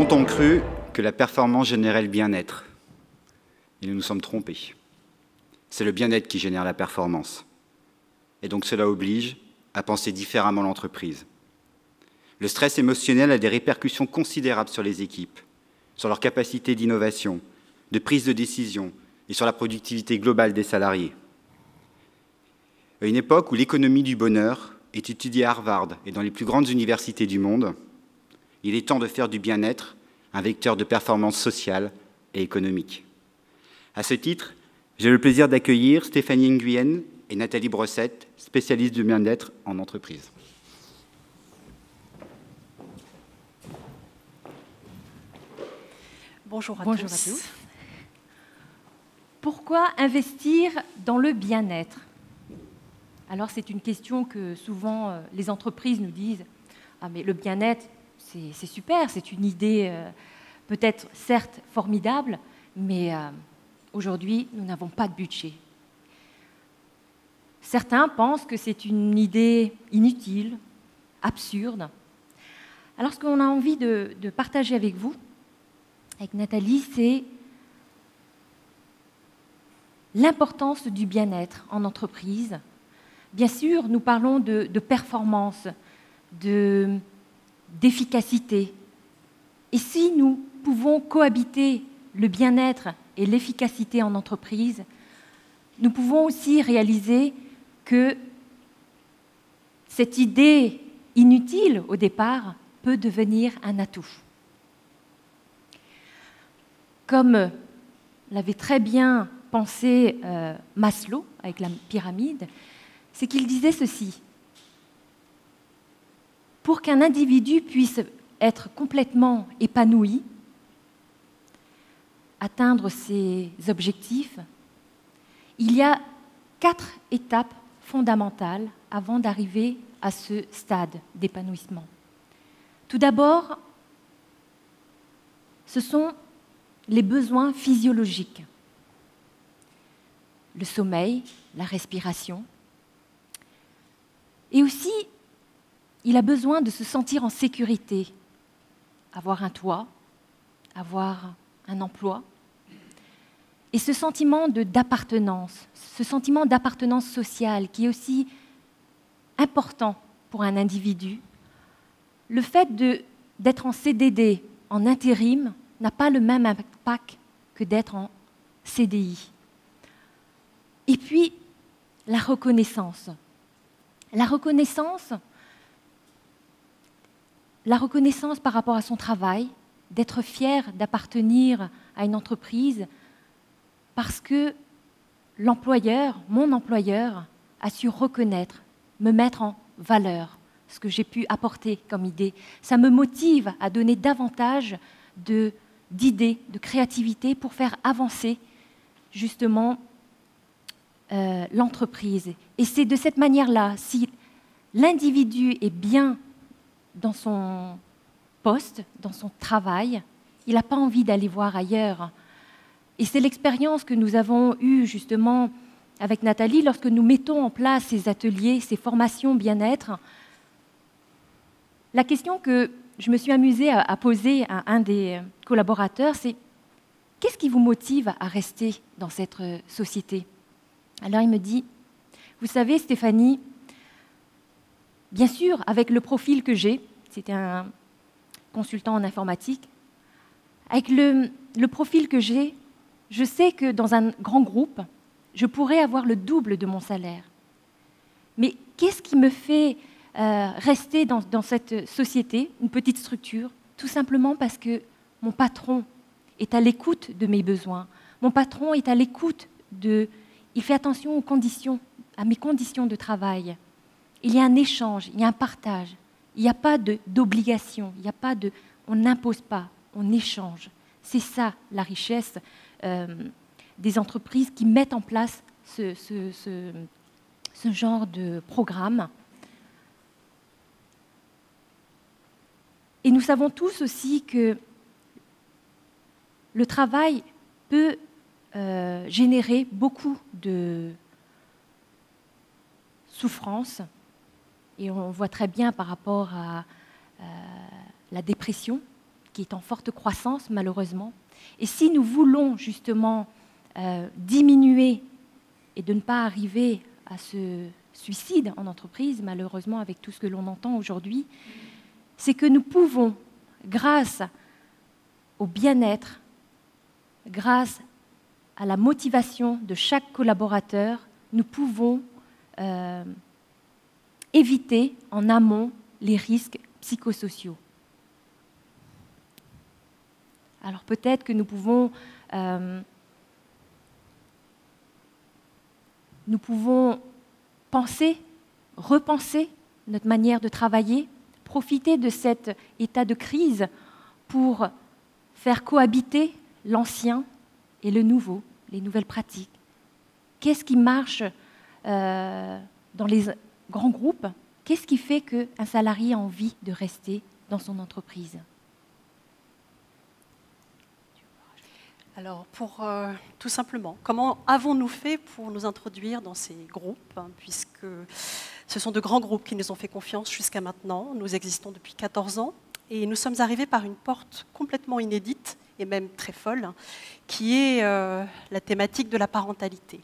longtemps cru que la performance générait le bien-être. Et nous nous sommes trompés. C'est le bien-être qui génère la performance. Et donc cela oblige à penser différemment l'entreprise. Le stress émotionnel a des répercussions considérables sur les équipes, sur leur capacité d'innovation, de prise de décision et sur la productivité globale des salariés. À une époque où l'économie du bonheur est étudiée à Harvard et dans les plus grandes universités du monde, il est temps de faire du bien-être un vecteur de performance sociale et économique. À ce titre, j'ai le plaisir d'accueillir Stéphanie Nguyen et Nathalie Brossette, spécialistes du bien-être en entreprise. Bonjour à tous. Pourquoi investir dans le bien-être? Alors c'est une question que souvent les entreprises nous disent « Ah mais le bien-être, c'est super, c'est une idée peut-être certes formidable, mais aujourd'hui nous n'avons pas de budget. » Certains pensent que c'est une idée inutile, absurde. Alors ce qu'on a envie de partager avec vous, avec Nathalie, c'est l'importance du bien-être en entreprise. Bien sûr, nous parlons de performance, d'efficacité. Et si nous pouvons cohabiter le bien-être et l'efficacité en entreprise, nous pouvons aussi réaliser que cette idée inutile au départ peut devenir un atout. Comme l'avait très bien pensé Maslow avec la pyramide, c'est qu'il disait ceci: pour qu'un individu puisse être complètement épanoui, atteindre ses objectifs, il y a 4 étapes fondamentales avant d'arriver à ce stade d'épanouissement. Tout d'abord, ce sont les besoins physiologiques, le sommeil, la respiration. Et aussi, il a besoin de se sentir en sécurité, avoir un toit, avoir un emploi. Et ce sentiment d'appartenance, ce sentiment d'appartenance sociale qui est aussi important pour un individu, le fait d'être en CDD, en intérim, n'a pas le même impact que d'être en CDI. Et puis, la reconnaissance. La reconnaissance par rapport à son travail, d'être fier d'appartenir à une entreprise parce que l'employeur, mon employeur, a su reconnaître, me mettre en valeur ce que j'ai pu apporter comme idée. Ça me motive à donner davantage d'idées, de créativité pour faire avancer justement l'entreprise. Et c'est de cette manière-là, si l'individu est bien dans son poste, dans son travail, il n'a pas envie d'aller voir ailleurs. Et c'est l'expérience que nous avons eue justement avec Nathalie lorsque nous mettons en place ces ateliers, ces formations bien-être. La question que je me suis amusée à poser à un des collaborateurs, c'est « Qu'est-ce qui vous motive à rester dans cette société ?» Alors il me dit « Vous savez Stéphanie, bien sûr, avec le profil que j'ai, c'était un consultant en informatique, avec le profil que j'ai, je sais que dans un grand groupe, je pourrais avoir le double de mon salaire. Mais qu'est-ce qui me fait rester dans cette société, une petite structure? Tout simplement parce que mon patron est à l'écoute de mes besoins. Mon patron est à l'écoute il fait attention aux conditions, à mes conditions de travail. Il y a un échange, il y a un partage. Il n'y a pas d'obligation, on n'impose pas, on échange. C'est ça la richesse des entreprises qui mettent en place ce genre de programme. Et nous savons tous aussi que le travail peut générer beaucoup de souffrance. Et on voit très bien par rapport à la dépression qui est en forte croissance, malheureusement. Et si nous voulons justement diminuer et de ne pas arriver à ce suicide en entreprise, malheureusement avec tout ce que l'on entend aujourd'hui, c'est que nous pouvons, grâce au bien-être, grâce à la motivation de chaque collaborateur, nous pouvons éviter en amont les risques psychosociaux. Alors peut-être que nous pouvons repenser notre manière de travailler, profiter de cet état de crise pour faire cohabiter l'ancien et le nouveau, les nouvelles pratiques. Qu'est-ce qui marche dans les grands groupes? Qu'est-ce qui fait qu'un salarié a envie de rester dans son entreprise? Alors, tout simplement, comment avons-nous fait pour nous introduire dans ces groupes, puisque ce sont de grands groupes qui nous ont fait confiance jusqu'à maintenant. Nous existons depuis 14 ans et nous sommes arrivés par une porte complètement inédite et même très folle, qui est la thématique de la parentalité.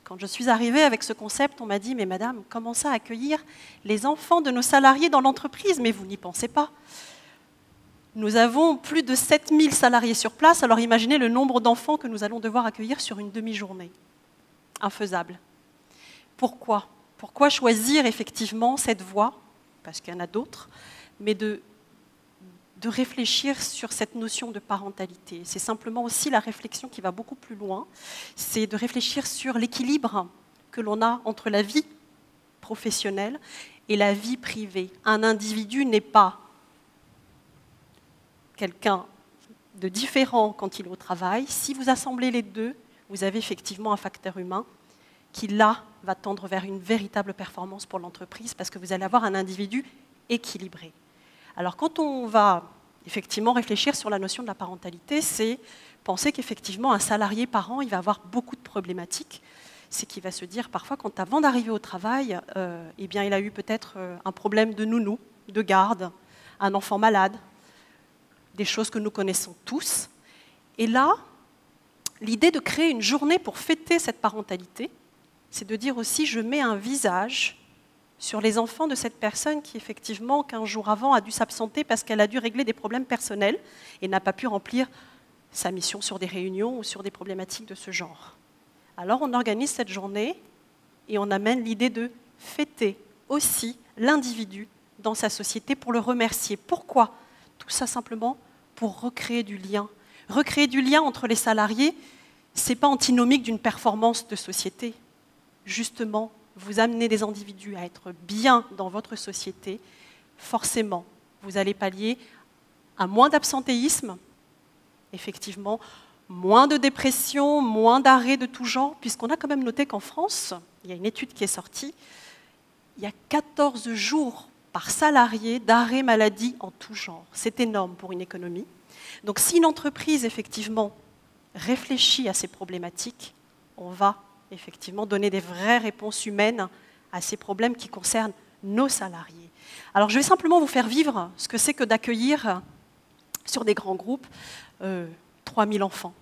Quand je suis arrivée avec ce concept, on m'a dit « Mais madame, comment ça accueillir les enfants de nos salariés dans l'entreprise? Mais vous n'y pensez pas ». Nous avons plus de 7000 salariés sur place, alors imaginez le nombre d'enfants que nous allons devoir accueillir sur une demi-journée. Infaisable. Pourquoi? Pourquoi choisir effectivement cette voie? Parce qu'il y en a d'autres, mais de réfléchir sur cette notion de parentalité. C'est simplement aussi la réflexion qui va beaucoup plus loin, c'est de réfléchir sur l'équilibre que l'on a entre la vie professionnelle et la vie privée. Un individu n'est pas quelqu'un de différent quand il est au travail. Si vous assemblez les deux, vous avez effectivement un facteur humain qui, là, va tendre vers une véritable performance pour l'entreprise parce que vous allez avoir un individu équilibré. Alors, quand on va effectivement réfléchir sur la notion de la parentalité, c'est penser qu'effectivement, un salarié parent, il va avoir beaucoup de problématiques. C'est qu'il va se dire parfois, quand avant d'arriver au travail, eh bien, il a eu peut-être un problème de nounou, de garde, un enfant malade, des choses que nous connaissons tous. Et là, l'idée de créer une journée pour fêter cette parentalité, c'est de dire aussi, je mets un visage sur les enfants de cette personne qui, effectivement, 15 jours avant, a dû s'absenter parce qu'elle a dû régler des problèmes personnels et n'a pas pu remplir sa mission sur des réunions ou sur des problématiques de ce genre. Alors, on organise cette journée et on amène l'idée de fêter aussi l'individu dans sa société pour le remercier. Pourquoi ? Tout ça simplement pour recréer du lien. Recréer du lien entre les salariés, ce n'est pas antinomique d'une performance de société. Justement, vous amenez des individus à être bien dans votre société, forcément, vous allez pallier à moins d'absentéisme, effectivement, moins de dépression, moins d'arrêts de tout genre, puisqu'on a quand même noté qu'en France, il y a une étude qui est sortie, il y a 14 jours par salarié d'arrêt maladie en tout genre. C'est énorme pour une économie. Donc si une entreprise, effectivement, réfléchit à ces problématiques, on va effectivement donner des vraies réponses humaines à ces problèmes qui concernent nos salariés. Alors je vais simplement vous faire vivre ce que c'est que d'accueillir sur des grands groupes 3000 enfants.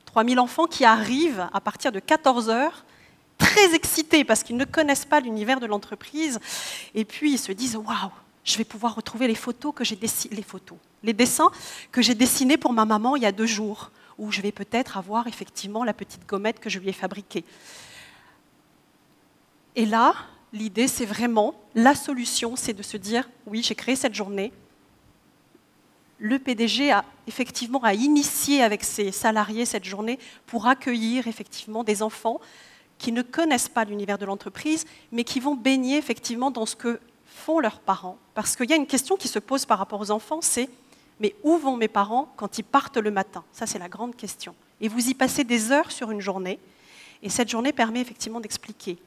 3000 enfants qui arrivent à partir de 14 heures, très excités parce qu'ils ne connaissent pas l'univers de l'entreprise, et puis ils se disent « Waouh, je vais pouvoir retrouver les photos que j'ai dessinées, les dessins que j'ai dessinés pour ma maman il y a 2 jours, où je vais peut-être avoir effectivement la petite gommette que je lui ai fabriquée. » Et là, l'idée, c'est vraiment, la solution, c'est de se dire « Oui, j'ai créé cette journée. » Le PDG a effectivement initié avec ses salariés cette journée pour accueillir effectivement des enfants qui ne connaissent pas l'univers de l'entreprise, mais qui vont baigner effectivement dans ce que font leurs parents. Parce qu'il y a une question qui se pose par rapport aux enfants, c'est « Mais où vont mes parents quand ils partent le matin ?» Ça, c'est la grande question. Et vous y passez des heures sur une journée, et cette journée permet effectivement d'expliquer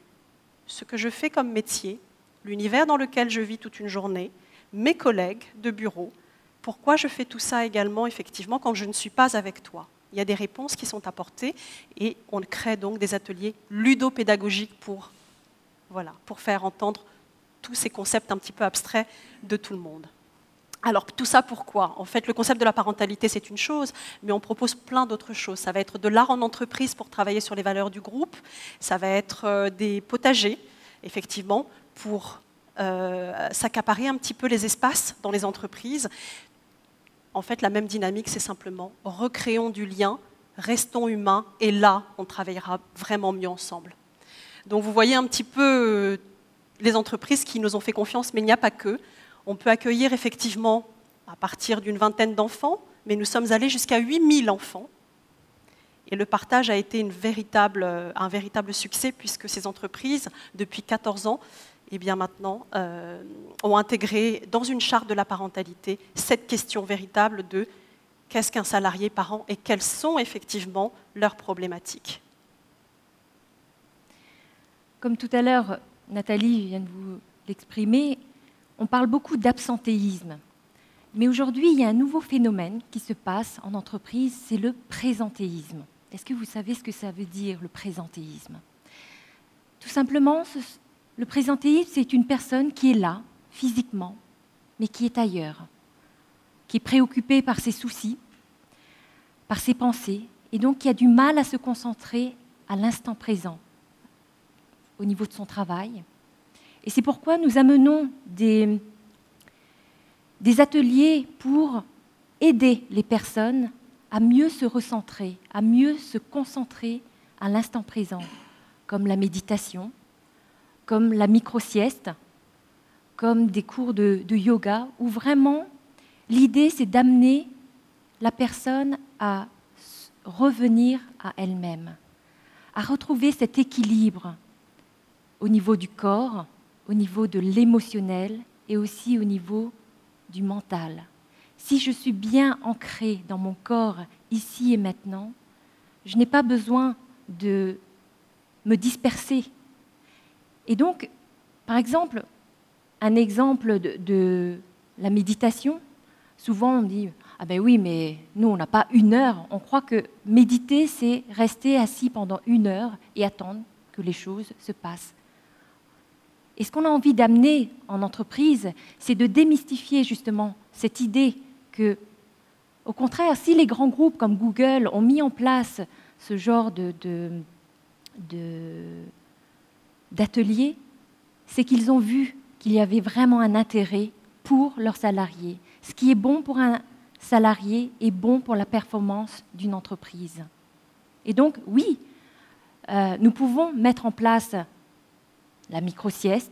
ce que je fais comme métier, l'univers dans lequel je vis toute une journée, mes collègues de bureau, pourquoi je fais tout ça également effectivement quand je ne suis pas avec toi. Il y a des réponses qui sont apportées et on crée donc des ateliers ludopédagogiques pour faire entendre tous ces concepts un petit peu abstraits de tout le monde. Alors, tout ça pourquoi? En fait, le concept de la parentalité, c'est une chose, mais on propose plein d'autres choses. Ça va être de l'art en entreprise pour travailler sur les valeurs du groupe. Ça va être des potagers, effectivement, pour s'accaparer un petit peu les espaces dans les entreprises. En fait, la même dynamique, c'est simplement recréons du lien, restons humains, et là, on travaillera vraiment mieux ensemble. Donc, vous voyez un petit peu les entreprises qui nous ont fait confiance, mais il n'y a pas que. On peut accueillir effectivement à partir d'une vingtaine d'enfants, mais nous sommes allés jusqu'à 8000 enfants. Et le partage a été un véritable succès puisque ces entreprises, depuis 14 ans, eh bien maintenant, ont intégré dans une charte de la parentalité cette question véritable de qu'est-ce qu'un salarié parent et quelles sont effectivement leurs problématiques. Comme tout à l'heure, Nathalie vient de vous l'exprimer, on parle beaucoup d'absentéisme. Mais aujourd'hui, il y a un nouveau phénomène qui se passe en entreprise, c'est le présentéisme. Est-ce que vous savez ce que ça veut dire, le présentéisme? Tout simplement, le présentéisme, c'est une personne qui est là, physiquement, mais qui est ailleurs, qui est préoccupée par ses soucis, par ses pensées, et donc qui a du mal à se concentrer à l'instant présent, au niveau de son travail. Et c'est pourquoi nous amenons des ateliers pour aider les personnes à mieux se recentrer, à mieux se concentrer à l'instant présent, comme la méditation, comme la micro-sieste, comme des cours de yoga, où vraiment l'idée c'est d'amener la personne à revenir à elle-même, à retrouver cet équilibre au niveau du corps, au niveau de l'émotionnel et aussi au niveau du mental. Si je suis bien ancrée dans mon corps ici et maintenant, je n'ai pas besoin de me disperser. Et donc, par exemple, un exemple de la méditation, souvent on dit « Ah ben oui, mais nous on n'a pas 1 heure ». On croit que méditer, c'est rester assis pendant 1 heure et attendre que les choses se passent. Et ce qu'on a envie d'amener en entreprise, c'est de démystifier justement cette idée que, au contraire, si les grands groupes comme Google ont mis en place ce genre d'ateliers, c'est qu'ils ont vu qu'il y avait vraiment un intérêt pour leurs salariés. Ce qui est bon pour un salarié est bon pour la performance d'une entreprise. Et donc, oui, nous pouvons mettre en place la micro-sieste,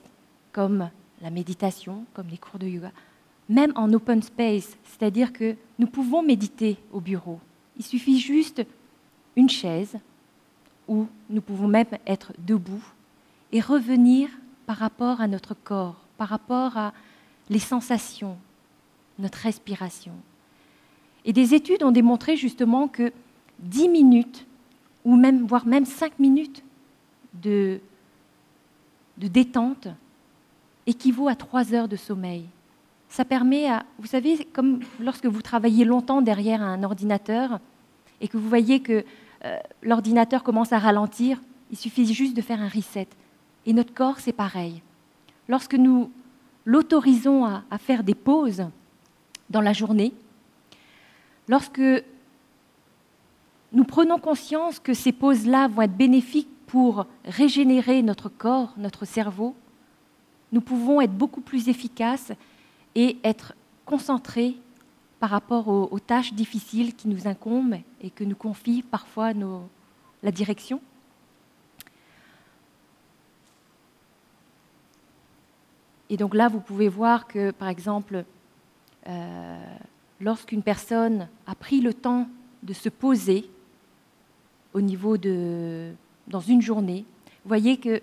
comme la méditation, comme les cours de yoga, même en open space, c'est-à-dire que nous pouvons méditer au bureau. Il suffit juste une chaise, où nous pouvons même être debout, et revenir par rapport à notre corps, par rapport à les sensations, notre respiration. Et des études ont démontré justement que 10 minutes, ou même, voire même 5 minutes de détente équivaut à 3 heures de sommeil. Ça permet à, vous savez, comme lorsque vous travaillez longtemps derrière un ordinateur et que vous voyez que l'ordinateur commence à ralentir, il suffit juste de faire un reset. Et notre corps, c'est pareil. Lorsque nous l'autorisons à faire des pauses dans la journée, lorsque nous prenons conscience que ces pauses-là vont être bénéfiques pour régénérer notre corps, notre cerveau, nous pouvons être beaucoup plus efficaces et être concentrés par rapport aux tâches difficiles qui nous incombent et que nous confie parfois la direction. Et donc là, vous pouvez voir que, par exemple, lorsqu'une personne a pris le temps de se poser au niveau dans une journée, vous voyez que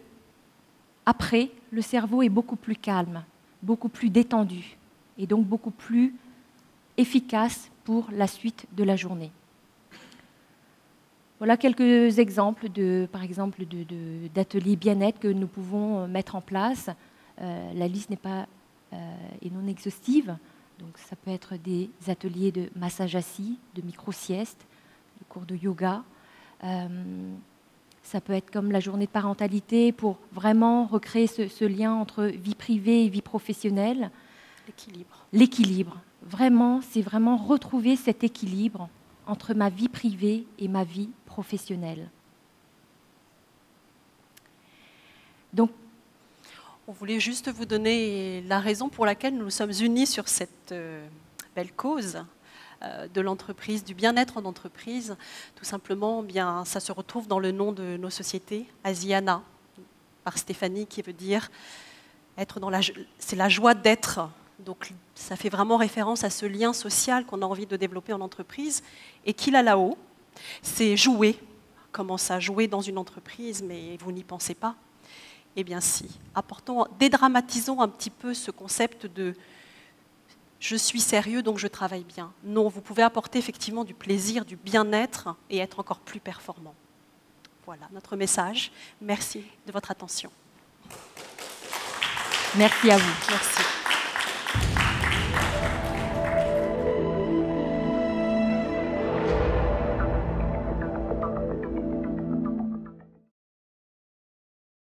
après, le cerveau est beaucoup plus calme, beaucoup plus détendu et donc beaucoup plus efficace pour la suite de la journée. Voilà quelques exemples d'ateliers bien-être que nous pouvons mettre en place. La liste n'est pas est non exhaustive, donc ça peut être des ateliers de massage assis, de micro-sieste, de cours de yoga. Ça peut être comme la journée de parentalité pour vraiment recréer ce lien entre vie privée et vie professionnelle. L'équilibre. L'équilibre, vraiment, c'est vraiment retrouver cet équilibre entre ma vie privée et ma vie professionnelle. Donc, on voulait juste vous donner la raison pour laquelle nous nous sommes unis sur cette belle cause de l'entreprise, du bien-être en entreprise. Tout simplement, bien, ça se retrouve dans le nom de nos sociétés, Asiana, par Stéphanie, qui veut dire être dans c'est la joie d'être. Donc, ça fait vraiment référence à ce lien social qu'on a envie de développer en entreprise. Et qu'il a là-haut, c'est jouer. Comment ça, jouer dans une entreprise, mais vous n'y pensez pas? Eh bien si, dédramatisons un petit peu ce concept de « je suis sérieux, donc je travaille bien ». Non, vous pouvez apporter effectivement du plaisir, du bien-être et être encore plus performant. Voilà notre message. Merci de votre attention. Merci à vous. Merci.